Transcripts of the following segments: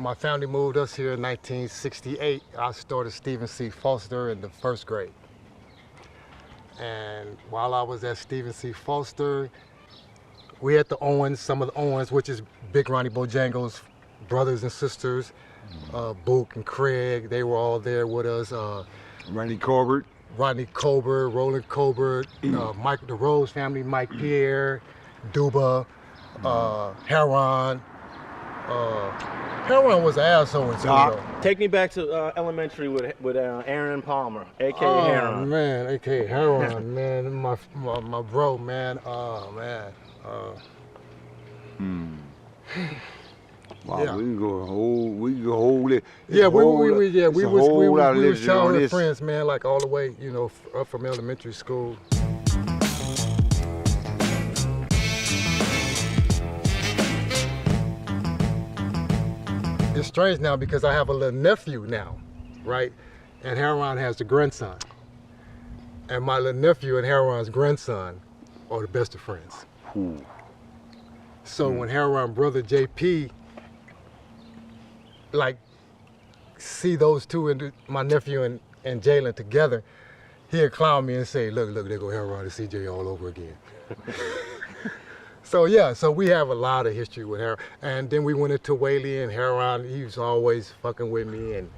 My family moved us here in 1968. I started Stephen C. Foster in the 1st grade. And while I was at Stephen C. Foster, we had the Owens, some of the Owens, which is Big Ronnie Bojangles, brothers and sisters, Book and Craig, they were all there with us. Rodney Colbert, Roland Colbert, Mike, the Rose family, Mike Pierre, Duba, Heron. Heron was an asshole in school, though. Take me back to elementary with Aaron Palmer, a.k.a. Oh, Heron. Man, a.k.a. Heron, man, my bro, man, oh, man. Wow, yeah. we can go hold it. Yeah, we were childhood friends, man, like all the way, you know, up from elementary school. It's strange now because I have a little nephew now, right? And Heron has the grandson. And my little nephew and Heron's grandson are the best of friends. Ooh. So when Heron's brother JP, like, see those two, and my nephew and Jalen together, he'll clown me and say, look, there go Heron and CJ all over again. So yeah, so we have a lot of history with Heron. And then we went into Whaley, and Heron, he was always fucking with me, and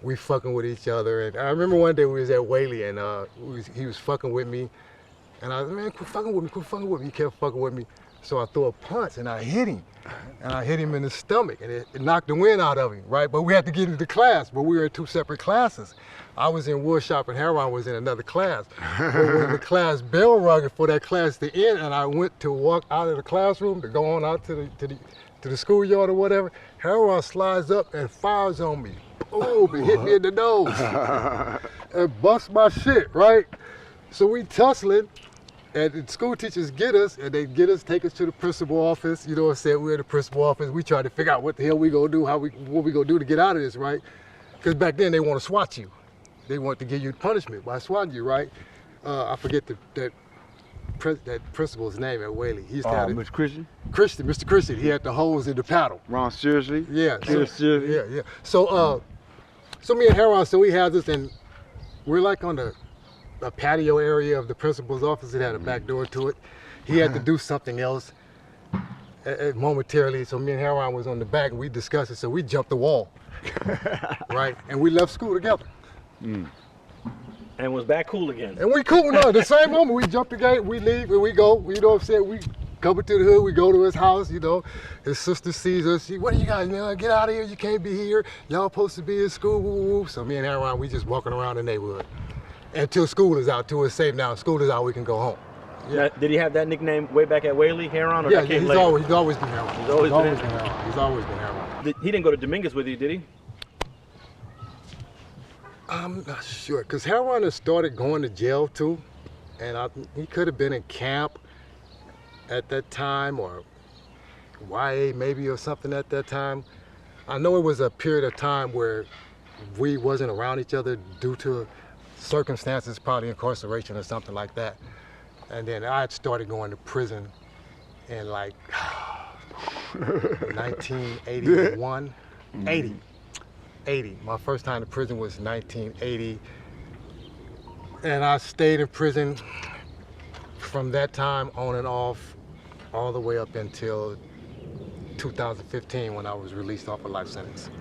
we fucking with each other. And I remember one day we was at Whaley, and he was fucking with me, and I was, man, quit fucking with me. He kept fucking with me. So I threw a punch and I hit him. And I hit him in the stomach, and it knocked the wind out of him, right? But we had to get into class, but we were in 2 separate classes. I was in woodshop and Heron was in another class. But when the class bell rung for that class to end, and I went to walk out of the classroom to go on out to the schoolyard or whatever, Heron slides up and fires on me. Boom, and hit me in the nose. And bust my shit, right? So we tussling. And the school teachers get us, and they take us to the principal office. You know what I'm saying? We're in the principal office. We try to figure out what the hell we gonna do, what we gonna do to get out of this, right? Because back then they want to swat you. They want to give you punishment by swatting you, right? I forget that principal's name at Whaley. He used to have Mr. Christian? Mr. Christian. He had the hose in the paddle. Ron Seriously? Yeah. Seriously? Yeah. So me and Heron, so he has us, and we're like on a patio area of the principal's office. It had a back door to it. He had to do something else momentarily, so me and Heron was on the back, and we discussed it, so we jumped the wall, right? And we left school together. And was back cool again. And we cool, no, the same moment, we jump the gate, we leave, and we go, you know what I'm saying? We come to the hood, we go to his house, you know. His sister sees us, what are you guys, man? Get out of here, you can't be here. Y'all supposed to be in school, woo, woo. So me and Heron, we just walking around the neighborhood. Until school is out, till it's safe now. School is out, we can go home. Yeah. Now, did he have that nickname way back at Whaley, Heron, or yeah, that came he's later? always been Heron. He's always been Heron. He's always been Heron. He didn't go to Dominguez with you, did he? I'm not sure, because Heron has started going to jail too, and he could have been in camp at that time, or YA maybe or something at that time. I know it was a period of time where we wasn't around each other due to circumstances, probably incarceration or something like that. And then I had started going to prison in like 1981, 80. My first time in prison was 1980. And I stayed in prison from that time on and off all the way up until 2015 when I was released off a life sentence.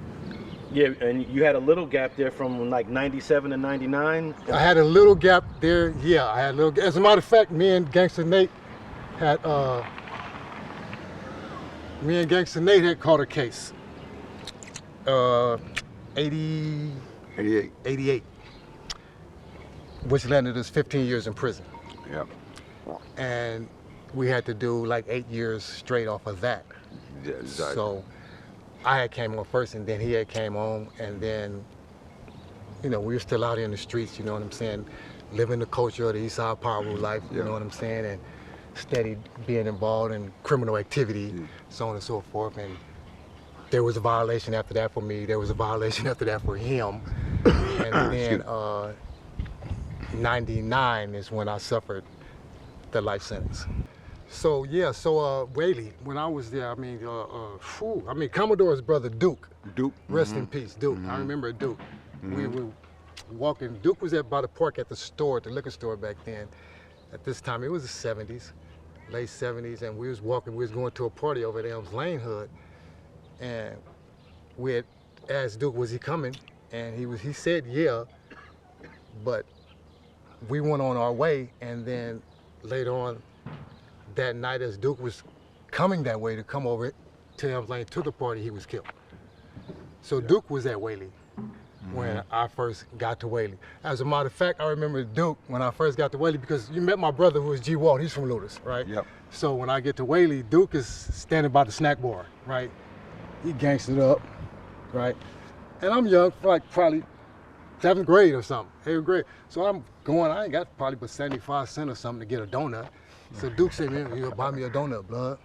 Yeah, and you had a little gap there from like 97 to 99? I had a little gap there, yeah, I had a little gap. As a matter of fact, me and Gangster Nate had caught a case. 88. Which landed us 15 years in prison. Yep. And we had to do like 8 years straight off of that. Yeah, exactly. So I had came on first, and then he had came on, and then, you know, we were still out here in the streets, you know what I'm saying, living the culture of the East Side Piru life, you know what I'm saying, and steady being involved in criminal activity, so on and so forth. And there was a violation after that for me, there was a violation after that for him, and then 99 is when I suffered the life sentence. So yeah, so Whaley, when I was there, I mean, Commodore's brother Duke. Duke. Rest in peace, Duke. I remember Duke. We were walking. Duke was by the park at the store, at the liquor store back then. At this time, it was the 70s, late 70s, and we was walking. We was going to a party over at Elms Lane Hood, and we had asked Duke, was he coming? And he said yeah, but we went on our way, and then later on that night, as Duke was coming that way to come over to Elms Lane to the party, he was killed. So Duke was at Whaley when I first got to Whaley. As a matter of fact, I remember Duke when I first got to Whaley, because you met my brother who was G. Walt, he's from Lueders, right? Yep. So when I get to Whaley, Duke is standing by the snack bar, right? He gangstered up, right? And I'm young, like probably 7th grade or something, 8th grade. So I'm going, I ain't got probably but 75 cents or something to get a donut. So Duke said, man, you buy me a donut, blood.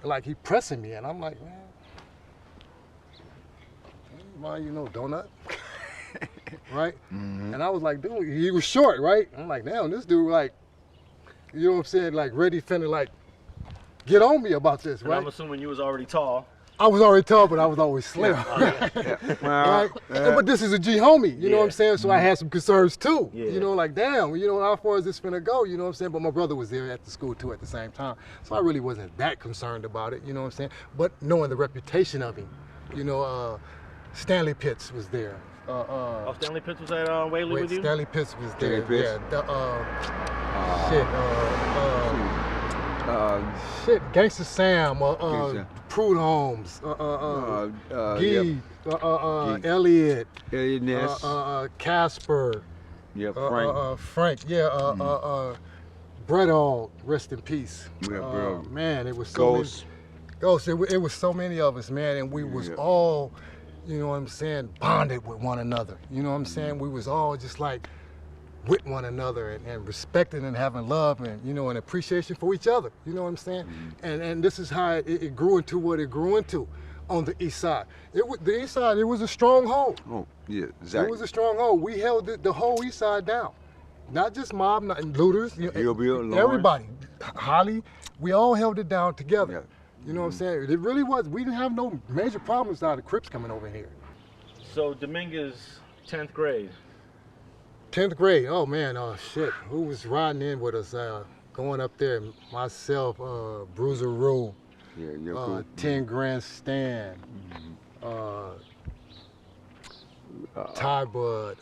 Like he pressing me, and I'm like, man, buy you no donut, right? And I was like, dude, he was short, right? I'm like, damn, this dude, like, you know what I'm saying, like ready, finna, like, get on me about this, And right? I'm assuming you was already tall. I was already tall, but I was always slim. Well, Right? But this is a G homie, you know what I'm saying? So I had some concerns too. Yeah. You know, like, damn, you know, how far is this finna go? You know what I'm saying? But my brother was there at the school too at the same time. So I really wasn't that concerned about it, you know what I'm saying? But knowing the reputation of him, you know, Stanley Pitts was there. Oh, Stanley Pitts was at Whaley with you? Stanley Pitts was there. Stanley Pitts? Yeah, Gangster Sam, Gangster. Prude Holmes, Gee, Elliot, Elliot Ness. Casper, Yeah, Frank. Frank, yeah, Brett All, rest in peace. Yeah, bro. Man, it was so Ghost. many. Ghost, it was so many of us, man, and we was all, you know what I'm saying, bonded with one another. You know what I'm saying? We was all just like with one another and respecting and having love and, you know, and appreciation for each other. You know what I'm saying? And this is how it grew into what it grew into on the east side. The east side, it was a stronghold. Oh, yeah, exactly. It was a stronghold. We held the whole east side down. Not just Mob, not Lueders, you know, Hillbill, Lawrence. everybody. Holly, we all held it down together. Yeah. You know what I'm saying? It really was. We didn't have no major problems out of the Crips coming over here. So Dominguez, 10th grade. 10th grade, oh man, shit. Who was riding in with us? Going up there, myself, Bruiser Rue, Cool. 10 Grand Stan, Ty Bud,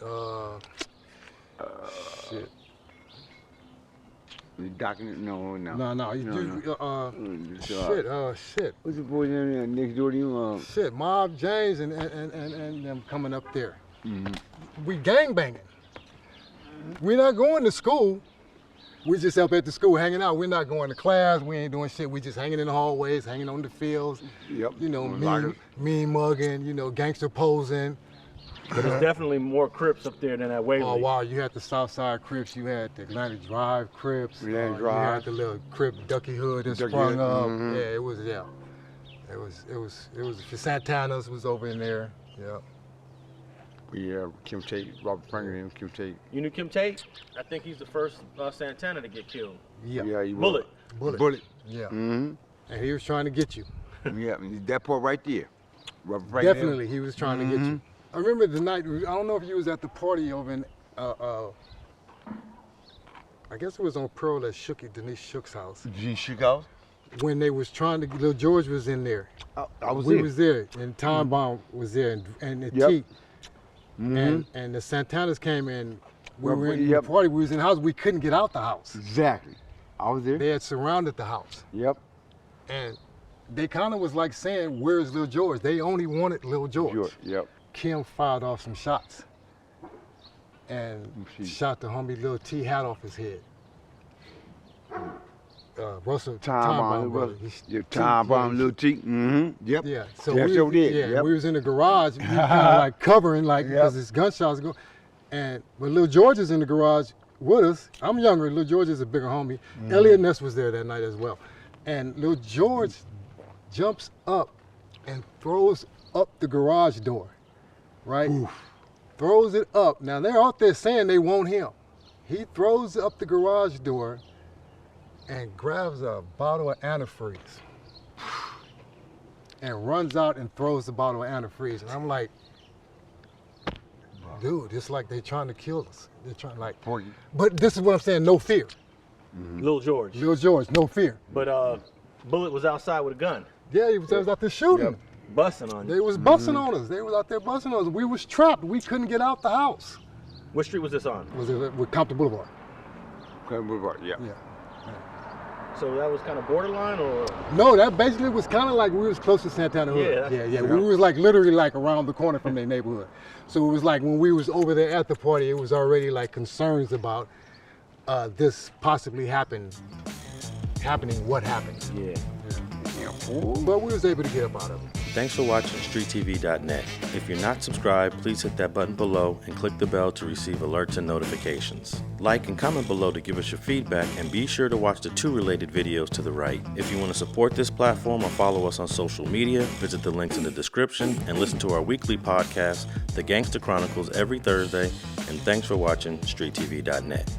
shit. You docking it? No. Shit. What's the boy name there next door to you? Shit, Mob James and them coming up there. We gangbanging. We're not going to school. We just up at the school hanging out. We're not going to class. We ain't doing shit. We just hanging in the hallways, hanging on the fields. Yep. You know, mean mugging, you know, gangster posing. But there's definitely more Crips up there than at Whaley. Oh wow, you had the Southside Crips, you had the Atlantic Drive Crips, Atlantic you Drive. had the little Crip Ducky Hood that Ducky sprung Hood, up. mhm. Yeah, it was the Santanas was over in there. Yeah. Yeah, Kim Tate, Robert Franklin, Kim Tate. You knew Kim Tate? I think he's the first Santana to get killed. Yeah. Yeah, he Bullet. Bullet. Yeah. Mm-hmm. And he was trying to get you. Yeah, that part right there. Robert Franklin. Definitely, he was trying to get you. I remember the night, I don't know if you was at the party over in, I guess it was on Pearl at Denise Shook's house. G. Chicago? When they was trying to, Lil George was in there. I was We there. was there, and Time Bomb was there, and the Yep. Tate. And the Santanas came in. We were in Yep. the party. We was in the house. We couldn't get out the house. Exactly. I was there. They had surrounded the house, Yep. and they kind of was like saying, "Where's Lil George?" They only wanted Lil George. Yep. Kim fired off some shots, and shot the homie Lil T hat off his head. Russell Time Bomb, brother. Time Bomb, Lil T. Mm-hmm. Yep. Yeah, so That's over there. Yeah, Yep. we was in the garage, we kind of like covering, like, because his gunshots go. And when Lil George is in the garage with us, I'm younger, Lil George is a bigger homie. Elliot Ness was there that night as well. And Lil George jumps up and throws up the garage door, right? Throws it up. Now they're out there saying they want him. He throws up the garage door and grabs a bottle of antifreeze and runs out and throws the bottle of antifreeze. And I'm like, dude, it's like they're trying to kill us. They're trying like, but this is what I'm saying, no fear. Lil George. Lil George, no fear. But Bullet was outside with a gun. Yeah, he was out there shooting. Yep. Busting on you. They was busting on us. They was out there busting on us. We was trapped. We couldn't get out the house. What street was this on? Was it with Compton Boulevard? Compton Boulevard, yeah. So that was kind of borderline, or? No, that basically was kind of like we was close to Santana Hood. Yeah. We was like literally like around the corner from their neighborhood. So it was like when we was over there at the party, it was already like concerns about this possibly happening. What happened? Yeah. But we was able to get up out of it. Thanks for watching StreetTV.net. If you're not subscribed, please hit that button below and click the bell to receive alerts and notifications. Like and comment below to give us your feedback, and be sure to watch the 2 related videos to the right. If you want to support this platform or follow us on social media, visit the links in the description and listen to our weekly podcast, The Gangster Chronicles, every Thursday. And thanks for watching StreetTV.net.